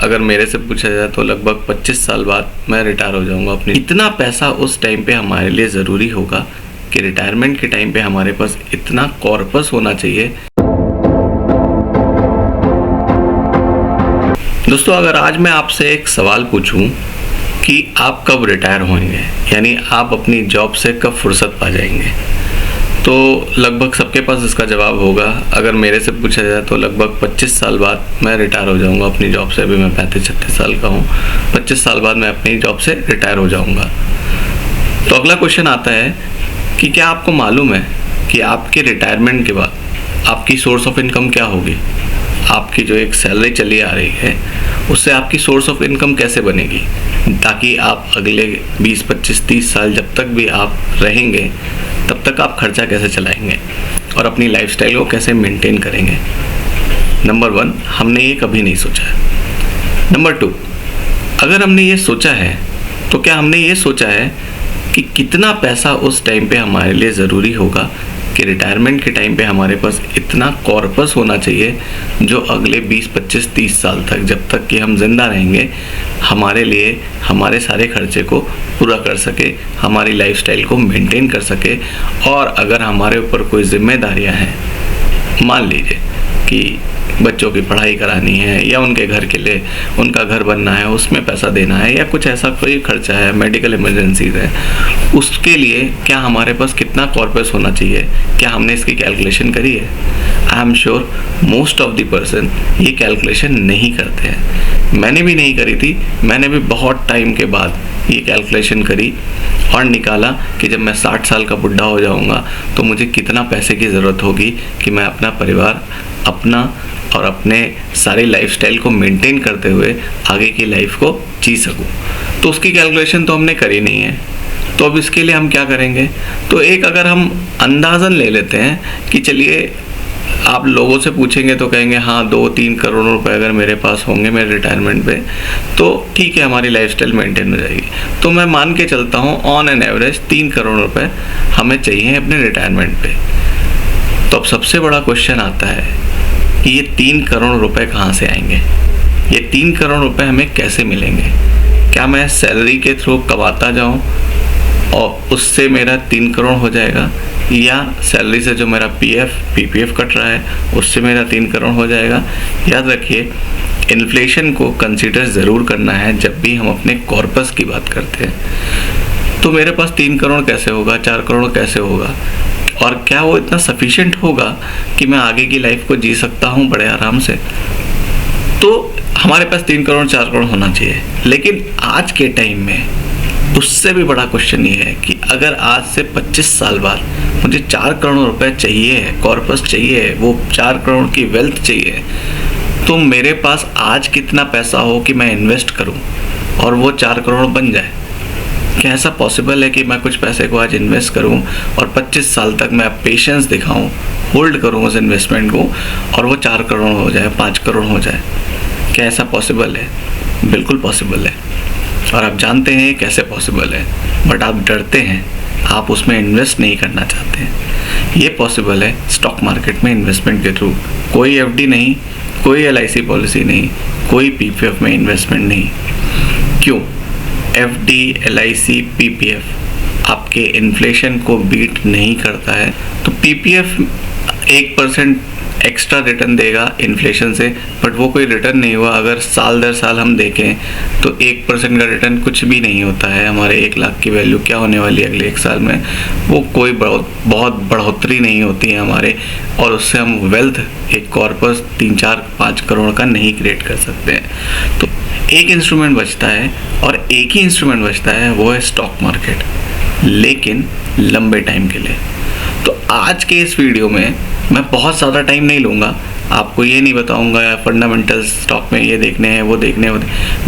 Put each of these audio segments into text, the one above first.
अगर मेरे से पूछा जाए तो लगभग 25 साल बाद मैं रिटायर हो जाऊंगा अपनी। इतना पैसा उस टाइम पे हमारे लिए ज़रूरी होगा कि रिटायरमेंट के टाइम पे हमारे पास इतना कॉर्पस होना चाहिए। दोस्तों, अगर आज मैं आपसे एक सवाल पूछूं कि आप कब रिटायर होंगे, यानी आप अपनी जॉब से कब फुर्सत पा जाएंगे, तो लगभग सबके पास इसका जवाब होगा। अगर मेरे से पूछा जाए तो लगभग 25 साल बाद मैं रिटायर हो जाऊंगा अपनी जॉब से। अभी मैं 35-36 साल का हूँ। 25 साल बाद मैं अपनी जॉब से रिटायर हो जाऊंगा। तो अगला क्वेश्चन आता है कि क्या आपको मालूम है कि आपके रिटायरमेंट के बाद आपकी सोर्स ऑफ इनकम क्या होगी? आपकी जो एक सैलरी चली आ रही है उससे आपकी सोर्स ऑफ इनकम कैसे बनेगी, ताकि आप अगले 20, 25, 30 साल जब तक भी आप रहेंगे तब तक आप खर्चा कैसे चलाएंगे और अपनी लाइफस्टाइल को कैसे मेंटेन करेंगे। नंबर 1, हमने ये कभी नहीं सोचा है। नंबर 2, अगर हमने ये सोचा है तो क्या हमने ये सोचा है कि कितना पैसा उस टाइम पे हमारे लिए ज़रूरी होगा कि रिटायरमेंट के टाइम पे हमारे पास इतना कॉर्पस होना चाहिए जो अगले 20, 25, 30 साल तक, जब तक कि हम जिंदा रहेंगे, हमारे लिए हमारे सारे खर्चे को पूरा कर सके, हमारी लाइफस्टाइल को मेंटेन कर सके। और अगर हमारे ऊपर कोई जिम्मेदारियां हैं, मान लीजिए कि बच्चों की पढ़ाई करानी है या उनके घर के लिए उनका घर बनना है, उसमें पैसा देना है, या कुछ ऐसा कोई खर्चा है, मेडिकल इमरजेंसीज है, उसके लिए क्या हमारे पास कितना कॉर्पस होना चाहिए? क्या हमने इसकी कैलकुलेशन करी है? I am sure most of the person ये कैलकुलेशन नहीं करते हैं। मैंने भी नहीं करी थी। मैंने भी बहुत टाइम के बाद ये कैलकुलेशन करी और निकाला कि जब मैं 60 साल का बुढ़ा हो जाऊंगा तो मुझे कितना पैसे की ज़रूरत होगी कि मैं अपना परिवार, अपना और अपने सारी लाइफस्टाइल को मेंटेन करते हुए आगे की लाइफ को जी सकूं। तो उसकी कैलकुलेशन तो हमने करी नहीं है। तो अब इसके लिए हम क्या करेंगे? तो एक अगर हम अंदाज़न ले लेते हैं कि चलिए, आप लोगों से पूछेंगे तो कहेंगे हाँ 2-3 करोड़ रुपए अगर मेरे पास होंगे मेरे रिटायरमेंट पे तो ठीक है, हमारी लाइफस्टाइल मेंटेन हो जाएगी। तो मैं मान के चलता हूँ ऑन एन एवरेज 3 करोड़ रुपए हमें चाहिए अपने रिटायरमेंट पे। तो अब सबसे बड़ा क्वेश्चन आता है कि ये 3 करोड़ रुपए कहाँ से आएंगे? ये 3 करोड़ रुपए हमें कैसे मिलेंगे? क्या मैं सैलरी के थ्रू कमाता जाऊँ और उससे मेरा 3 करोड़ हो जाएगा, या सैलरी से जो मेरा पीपीएफ कट रहा है उससे मेरा 3 करोड़ हो जाएगा? याद रखिए, इन्फ्लेशन को कंसीडर ज़रूर करना है जब भी हम अपने कॉर्पस की बात करते हैं। तो मेरे पास 3 करोड़ कैसे होगा, 4 करोड़ कैसे होगा, और क्या वो इतना सफिशिएंट होगा कि मैं आगे की लाइफ को जी सकता हूँ बड़े आराम से? तो हमारे पास 3 करोड़ 4 करोड़ होना चाहिए। लेकिन आज के टाइम में उससे भी बड़ा क्वेश्चन ये है कि अगर आज से 25 साल बाद मुझे 4 करोड़ रुपए चाहिए है, कॉर्पस चाहिए, वो 4 करोड़ की वेल्थ चाहिए, तो मेरे पास आज कितना पैसा हो कि मैं इन्वेस्ट करूं और वो 4 करोड़ बन जाए? क्या ऐसा पॉसिबल है कि मैं कुछ पैसे को आज इन्वेस्ट करूं और 25 साल तक मैं पेशेंस दिखाऊं, होल्ड करूं उस इन्वेस्टमेंट को, और वो 4 करोड़ हो जाए, 5 करोड़ हो जाए? क्या ऐसा पॉसिबल है? बिल्कुल पॉसिबल है। और आप जानते हैं कैसे पॉसिबल है, बट आप डरते हैं, आप उसमें इन्वेस्ट नहीं करना चाहते हैं। ये पॉसिबल है स्टॉक मार्केट में इन्वेस्टमेंट के थ्रू। कोई एफडी नहीं, कोई एलआईसी पॉलिसी नहीं, कोई पीपीएफ में इन्वेस्टमेंट नहीं। क्यों? एफडी, एलआईसी, पीपीएफ आपके इन्फ्लेशन को बीट नहीं करता है। तो पीपीएफ 1% एक्स्ट्रा रिटर्न देगा इन्फ्लेशन से, बट वो कोई रिटर्न नहीं हुआ। अगर साल दर साल हम देखें तो 1% का रिटर्न कुछ भी नहीं होता है। हमारे 1 लाख की वैल्यू क्या होने वाली है अगले 1 साल में? वो कोई बहुत बढ़ोतरी नहीं होती है हमारे, और उससे हम वेल्थ, एक कॉर्पस 3, 4, 5 करोड़ का नहीं क्रिएट कर सकते हैं। तो एक इंस्ट्रूमेंट बचता है और एक ही इंस्ट्रूमेंट बचता है, वो है स्टॉक मार्केट, लेकिन लंबे टाइम के लिए। तो आज के इस वीडियो में मैं बहुत ज़्यादा टाइम नहीं लूँगा। आपको ये नहीं बताऊँगा फंडामेंटल स्टॉक में ये देखने हैं, वो देखने हैं,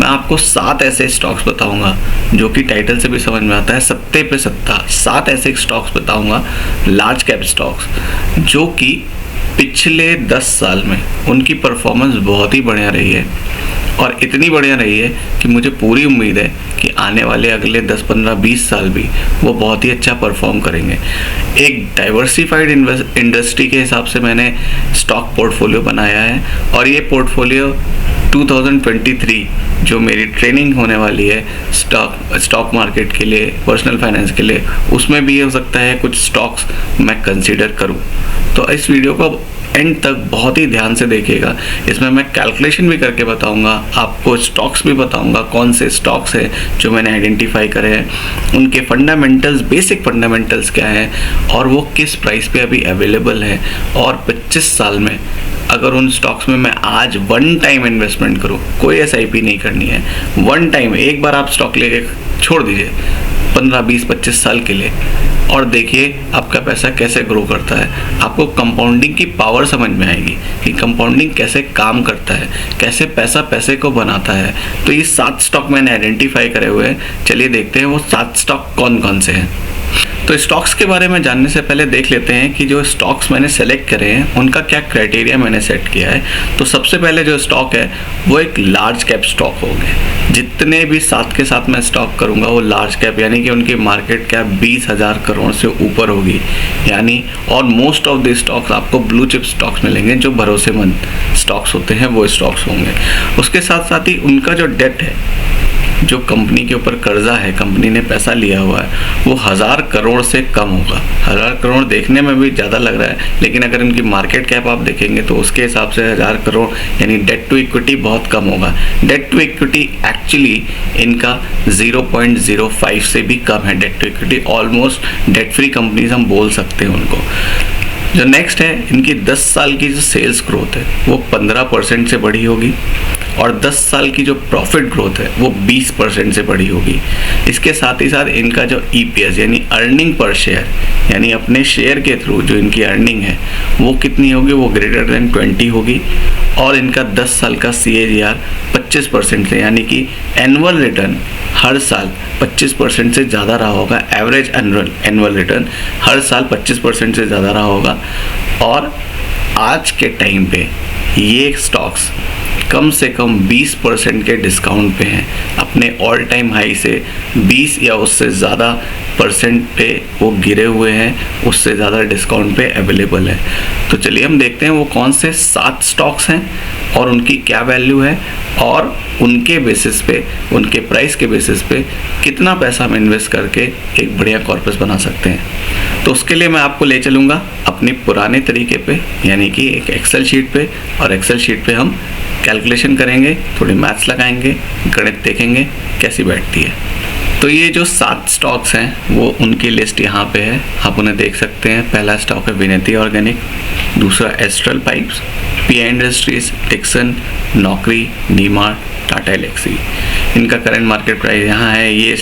मैं आपको 7 ऐसे स्टॉक्स बताऊँगा जो कि टाइटल से भी समझ में आता है, सत्ते पे सत्ता। 7 ऐसे स्टॉक्स बताऊँगा, लार्ज कैप स्टॉक्स, जो कि पिछले 10 साल में उनकी परफॉर्मेंस बहुत ही बढ़िया रही है, और इतनी बढ़िया रही है कि मुझे पूरी उम्मीद है कि आने वाले अगले 10, 15, 20 साल भी वो बहुत ही अच्छा परफॉर्म करेंगे। एक डाइवर्सिफाइड इंडस्ट्री के हिसाब से मैंने स्टॉक पोर्टफोलियो बनाया है, और ये पोर्टफोलियो 2023 जो मेरी ट्रेनिंग होने वाली है स्टॉक मार्केट के लिए, पर्सनल फाइनेंस के लिए, उसमें भी हो सकता है कुछ स्टॉक्स मैं कंसीडर करूं। तो इस वीडियो को एंड तक बहुत ही ध्यान से देखिएगा। इसमें मैं कैलकुलेशन भी करके बताऊंगा, आपको स्टॉक्स भी बताऊंगा, कौन से स्टॉक्स हैं जो मैंने आइडेंटिफाई करे हैं, उनके फंडामेंटल्स, बेसिक फंडामेंटल्स क्या हैं और वो किस प्राइस पे अभी अवेलेबल है। और 25 साल में अगर उन स्टॉक्स में मैं आज वन टाइम इन्वेस्टमेंट करूं, कोई SIP नहीं करनी है, वन टाइम एक बार आप स्टॉक लेके छोड़ दीजिए 15, 20, 25 साल के लिए, और देखिए आपका पैसा कैसे ग्रो करता है। आपको कंपाउंडिंग की पावर समझ में आएगी कि कंपाउंडिंग कैसे काम करता है, कैसे पैसा पैसे को बनाता है। तो ये 7 स्टॉक मैंने आइडेंटिफाई करे हुए हैं। चलिए देखते हैं वो 7 स्टॉक कौन कौन से हैं। तो स्टॉक्स के बारे में जानने से पहले देख लेते हैं कि जो स्टॉक्स मैंने सेलेक्ट करे हैं उनका क्या क्राइटेरिया मैंने सेट किया है। तो सबसे पहले जो स्टॉक है वो एक लार्ज कैप स्टॉक होंगे। जितने भी साथ के साथ मैं स्टॉक करूंगा वो लार्ज कैप, यानी कि उनकी मार्केट कैप 20,000 करोड़ से ऊपर होगी, यानी। और मोस्ट ऑफ द स्टॉक्स आपको ब्लू चिप स्टॉक्स मिलेंगे, जो भरोसेमंद स्टॉक्स होते हैं वो स्टॉक्स होंगे। उसके साथ साथ ही उनका जो डेट है, जो कंपनी के ऊपर कर्जा है, कंपनी ने पैसा लिया हुआ है, वो 1000 करोड़ से कम होगा। 1000 करोड़ देखने में भी ज़्यादा लग रहा है, लेकिन अगर इनकी मार्केट कैप आप देखेंगे तो उसके हिसाब से 1000 करोड़ यानी डेट टू इक्विटी बहुत कम होगा। डेट टू इक्विटी एक्चुअली इनका 0.05 से भी कम है। Debt to equity almost debt free companies हम बोल सकते हैं उनको। जो नेक्स्ट है, इनकी 10 साल की जो सेल्स ग्रोथ है वो 15% से बढ़ी होगी, और 10 साल की जो प्रॉफिट ग्रोथ है वो 20% से बढ़ी होगी। इसके साथ ही साथ इनका जो EPS यानी अर्निंग पर शेयर, यानी अपने शेयर के थ्रू जो इनकी अर्निंग है वो कितनी होगी, वो ग्रेटर देन 20 होगी। और इनका 10 साल का CAGR 25% से, यानी कि एनुअल रिटर्न हर साल 25% से ज़्यादा रहा होगा। एवरेज एनुअल रिटर्न हर साल 25% से ज़्यादा रहा होगा। और आज के टाइम पे ये स्टॉक्स कम से कम 20% के डिस्काउंट पे हैं। अपने ऑल टाइम हाई से 20 या उससे ज़्यादा % पे वो गिरे हुए हैं, उससे ज़्यादा डिस्काउंट पे अवेलेबल है। तो चलिए हम देखते हैं वो कौन से 7 स्टॉक्स हैं और उनकी क्या वैल्यू है, और उनके बेसिस पे, उनके प्राइस के बेसिस पे कितना पैसा हम इन्वेस्ट करके एक बढ़िया कॉर्पस बना सकते हैं। तो उसके लिए मैं आपको ले चलूँगा अपने पुराने तरीके पे, यानी कि एक एक्सेल शीट पे, और एक्सेल शीट पे हम कैलकुलेशन करेंगे, थोड़ी मैथ्स लगाएंगे, गणित देखेंगे कैसी बैठती है। तो ये जो 7 स्टॉक्स हैं वो उनकी लिस्ट यहाँ पे है, आप उन्हें देख सकते हैं। पहला स्टॉक है विनती ऑर्गेनिक, दूसरा Astral pipes, PI industries, Dixon, Naukri, DMart, Tata Elxsi. इनका करंट मार्केट प्राइस यहाँ है। ये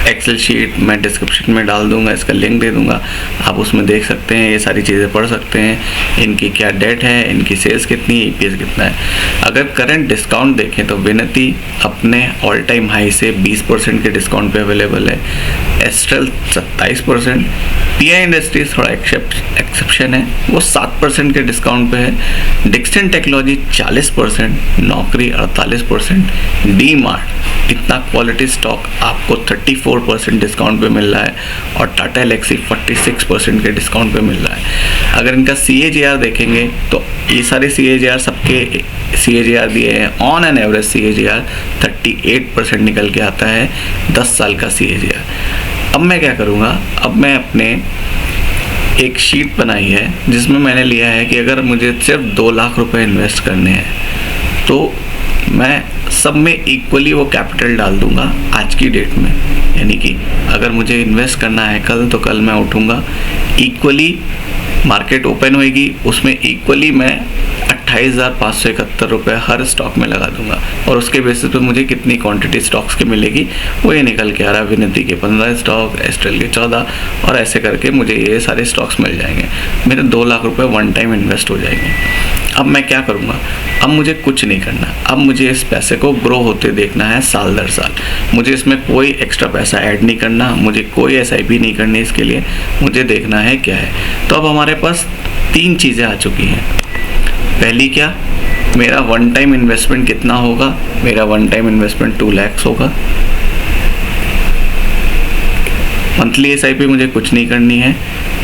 एक्सेल शीट मैं डिस्क्रिप्शन में डाल दूंगा, इसका लिंक दे दूंगा, आप उसमें देख सकते हैं, ये सारी चीज़ें पढ़ सकते हैं। इनकी क्या डेट है, इनकी सेल्स कितनी है, EPS कितना है। अगर करंट डिस्काउंट देखें तो विनती अपने ऑल टाइम हाई से 20% के डिस्काउंट पे अवेलेबल है। एस्ट्रल 27%, PI इंडस्ट्रीज थोड़ा एक्सेप्शन है, वो 7% के डिस्काउंट पे है। डिक्सन टेक्नोलॉजी 40%, नौकरी 48%, डी-मार्ट इतना क्वालिटी स्टॉक आपको 34% डिस्काउंट पे मिल रहा है, और टाटा एलेक्सी 46% के डिस्काउंट पे मिल रहा है। अगर इनका CAGR देखेंगे तो ये सारे CAGR सबके CAGR दिए हैं। ऑन एन एवरेज CAGR 38% निकल के आता है 10 साल का CAGR। अब मैं क्या करूँगा, अब मैं अपने एक शीट बनाई है जिसमें मैंने लिया है कि अगर मुझे सिर्फ 2 लाख रुपए इन्वेस्ट करने हैं तो मैं सब में इक्वली वो कैपिटल डाल दूंगा आज की डेट में। यानी कि अगर मुझे इन्वेस्ट करना है कल, तो कल मैं उठूंगा, इक्वली मार्केट ओपन होएगी, उसमें इक्वली मैं 28,571 रुपये हर स्टॉक में लगा दूंगा, और उसके बेसिस पे मुझे कितनी क्वांटिटी स्टॉक्स की मिलेगी वो ये निकल के आ रहा है। विनती के 15 स्टॉक, एस्ट्रल के 14, और ऐसे करके मुझे ये सारे स्टॉक्स मिल जाएंगे। मेरे 2 लाख रुपए वन टाइम इन्वेस्ट हो जाएंगे। अब मैं क्या करूँगा, अब मुझे कुछ नहीं करना, अब मुझे इस पैसे को ग्रो होते देखना है साल दर साल। मुझे इसमें कोई एक्स्ट्रा पैसा ऐड नहीं करना, मुझे कोई SIP नहीं करनी इसके लिए, मुझे देखना है क्या है। तो अब हमारे पास 3 चीज़ें आ चुकी हैं। पहली क्या, मेरा वन टाइम इन्वेस्टमेंट कितना होगा, मेरा वन टाइम इन्वेस्टमेंट 2 लाख होगा। मंथली SIP मुझे कुछ नहीं करनी है,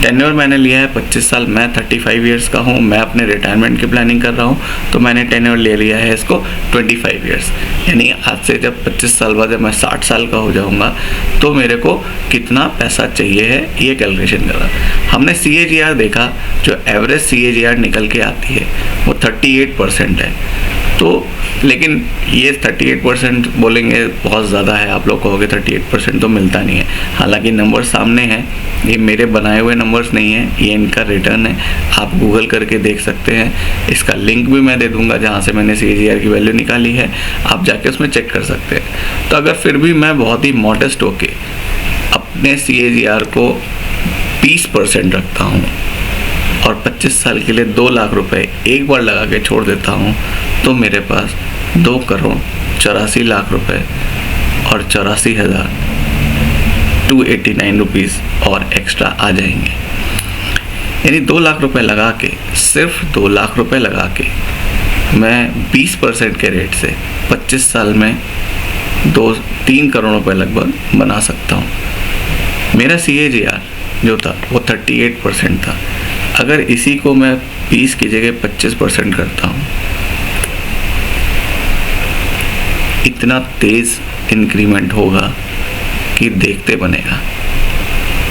टेन्योर मैंने लिया है 25 साल, मैं 35 ईयर्स का हूँ, मैं अपने रिटायरमेंट की प्लानिंग कर रहा हूँ, तो मैंने टेन्योर ले लिया है इसको 25 ईयर्स। यानी आज से जब 25 साल बाद जब मैं 60 साल का हो जाऊँगा तो मेरे को कितना पैसा चाहिए है ये कैलकुलेशन करा। हमने CAGR देखा, जो एवरेज CAGR निकल के आती है वो 38% है। तो लेकिन ये 38% बोलेंगे बहुत ज़्यादा है, आप लोग कहोगे 38% तो मिलता नहीं है। हालांकि नंबर सामने हैं, ये मेरे बनाए हुए नंबर्स नहीं हैं, ये इनका रिटर्न है, आप गूगल करके देख सकते हैं। इसका लिंक भी मैं दे दूंगा जहाँ से मैंने CAGR की वैल्यू निकाली है, आप जाके उसमें चेक कर सकते हैं। तो अगर फिर भी मैं बहुत ही मॉडेस्ट होके अपने CAGR को 20% रखता हूँ और 25 साल के लिए 2 लाख रुपए एक बार लगा के छोड़ देता हूँ, तो मेरे पास 2,84,00,000 रुपए और 84,289 रुपीज़ और एक्स्ट्रा आ जाएंगे। यानी 2 लाख रुपए लगा के, सिर्फ 2 लाख रुपए लगा के मैं 20% के रेट से 25 साल में 2-3 करोड़ रुपए लगभग बना सकता हूँ। मेरा CAGR जो था वो 38% था। अगर इसी को मैं 20 की जगह 25% करता हूँ, इतना तेज़ इंक्रीमेंट होगा कि देखते बनेगा।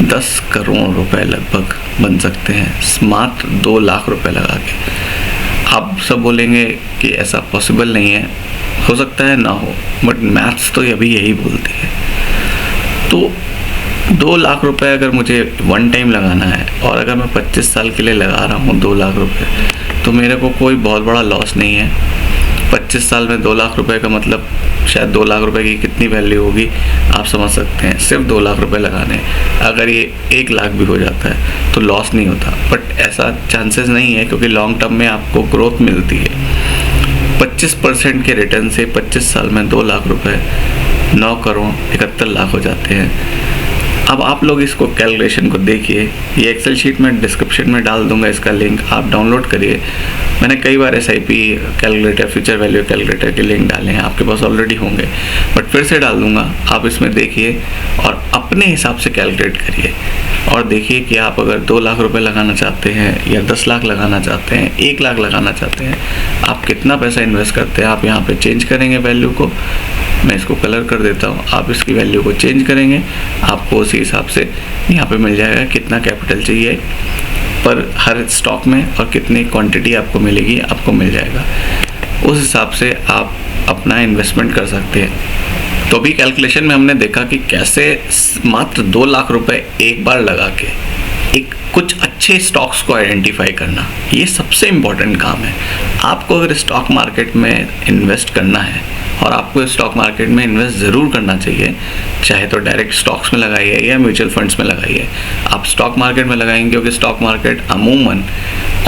10 करोड़ रुपए लगभग बन सकते हैं मात्र 2 लाख रुपए लगा के। आप सब बोलेंगे कि ऐसा पॉसिबल नहीं है, हो सकता है ना हो, बट मैथ्स तो अभी यही बोलती है। तो 2 लाख रुपए अगर मुझे वन टाइम लगाना है और अगर मैं 25 साल के लिए लगा रहा हूँ 2 लाख रुपए, तो मेरे को कोई बहुत बड़ा लॉस नहीं है। 25 साल में 2 लाख रुपए का मतलब शायद 2 लाख रुपए की कितनी वैल्यू होगी आप समझ सकते हैं। सिर्फ 2 लाख रुपए लगाने, अगर ये 1 लाख भी हो जाता है तो लॉस नहीं होता, बट ऐसा चांसेस नहीं है क्योंकि लॉन्ग टर्म में आपको ग्रोथ मिलती है। 25% के रिटर्न से 25 साल में 2 लाख रुपए 9 करोड़ 71 लाख हो जाते हैं। अब आप लोग इसको कैलकुलेशन को देखिए, ये एक्सेल शीट में डिस्क्रिप्शन में डाल दूंगा, इसका लिंक आप डाउनलोड करिए। मैंने कई बार SIP calculator, future value calculator के लिंक डाले हैं, आपके पास ऑलरेडी होंगे, बट फिर से डाल दूंगा। आप इसमें देखिए और अपने हिसाब से कैलकुलेट करिए और देखिए कि आप अगर 2 लाख रुपए लगाना चाहते हैं या 10 लाख लगाना चाहते हैं, 1 लाख लगाना चाहते हैं, आप कितना पैसा इन्वेस्ट करते हैं। आप यहाँ पे चेंज करेंगे वैल्यू को, मैं इसको कलर कर देता हूँ, आप इसकी वैल्यू को चेंज करेंगे, आपको उसी हिसाब से यहाँ पे मिल जाएगा कितना कैपिटल चाहिए पर हर स्टॉक में और कितनी क्वांटिटी आपको मिलेगी, आपको मिल जाएगा। उस हिसाब से आप अपना इन्वेस्टमेंट कर सकते हैं। तो अभी कैलकुलेशन में हमने देखा कि कैसे मात्र 2 लाख रुपए एक बार लगा के एक कुछ अच्छे स्टॉक्स को आइडेंटिफाई करना, ये सबसे इम्पोर्टेंट काम है। आपको अगर स्टॉक मार्केट में इन्वेस्ट करना है, और आपको स्टॉक मार्केट में इन्वेस्ट ज़रूर करना चाहिए, चाहे तो डायरेक्ट स्टॉक्स में लगाइए या म्यूचुअल फंड्स में लगाइए। आप स्टॉक मार्केट में लगाएंगे क्योंकि स्टॉक मार्केट अमूमन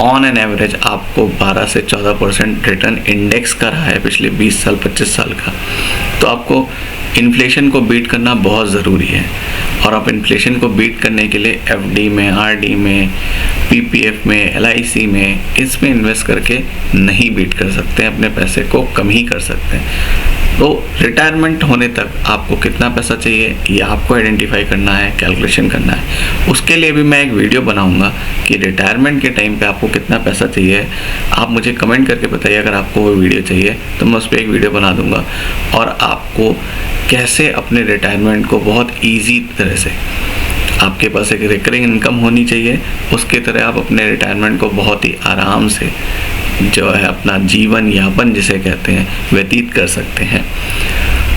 ऑन एन एवरेज आपको 12 से 14% रिटर्न इंडेक्स का रहा है पिछले 20 साल 25 साल का। तो आपको इन्फ्लेशन को बीट करना बहुत ज़रूरी है, और आप इन्फ्लेशन को बीट करने के लिए FD में, RD में, PPF में, LIC में, इसमें इन्वेस्ट करके नहीं बीट कर सकते हैं, अपने पैसे को कम ही कर सकते हैं। तो रिटायरमेंट होने तक आपको कितना पैसा चाहिए ये आपको आइडेंटिफाई करना है, कैलकुलेशन करना है। उसके लिए भी मैं एक वीडियो बनाऊंगा कि रिटायरमेंट के टाइम पे आपको कितना पैसा चाहिए। आप मुझे कमेंट करके बताइए अगर आपको वो वीडियो चाहिए, तो मैं उस पर एक वीडियो बना दूंगा, और आपको कैसे अपने रिटायरमेंट को बहुत ईजी तरह से, आपके पास एक रिकरिंग इनकम होनी चाहिए, उसके तरह आप अपने रिटायरमेंट को बहुत ही आराम से जो है अपना जीवन यापन जिसे कहते हैं व्यतीत कर सकते हैं।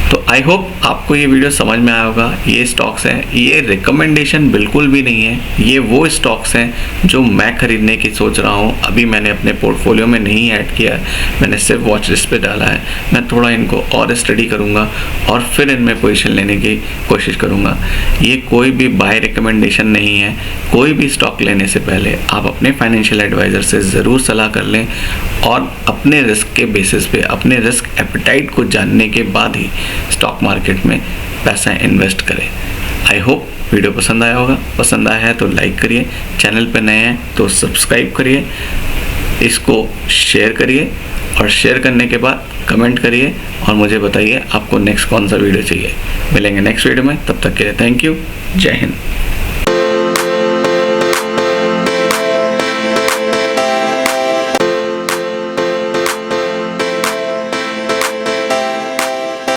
तो आई होप आपको ये वीडियो समझ में आया होगा। ये स्टॉक्स हैं, ये रिकमेंडेशन बिल्कुल भी नहीं है, ये वो स्टॉक्स हैं जो मैं खरीदने की सोच रहा हूँ। अभी मैंने अपने पोर्टफोलियो में नहीं ऐड किया है, मैंने सिर्फ वॉच लिस्ट पे डाला है। मैं थोड़ा इनको और स्टडी करूँगा और फिर इनमें पोजीशन लेने की कोशिश करूँगा। ये कोई भी बाय रिकमेंडेशन नहीं है। कोई भी स्टॉक लेने से पहले आप अपने फाइनेंशियल एडवाइज़र से ज़रूर सलाह कर लें, और अपने रिस्क के बेसिस पे, अपने रिस्क एपेटाइट को जानने के बाद ही स्टॉक मार्केट में पैसा इन्वेस्ट करें। आई होप वीडियो पसंद आया होगा। पसंद आया है तो लाइक करिए, चैनल पर नए हैं तो सब्सक्राइब करिए, इसको शेयर करिए, और शेयर करने के बाद कमेंट करिए और मुझे बताइए आपको नेक्स्ट कौन सा वीडियो चाहिए। मिलेंगे नेक्स्ट वीडियो में, तब तक के लिए थैंक यू। जय हिंद।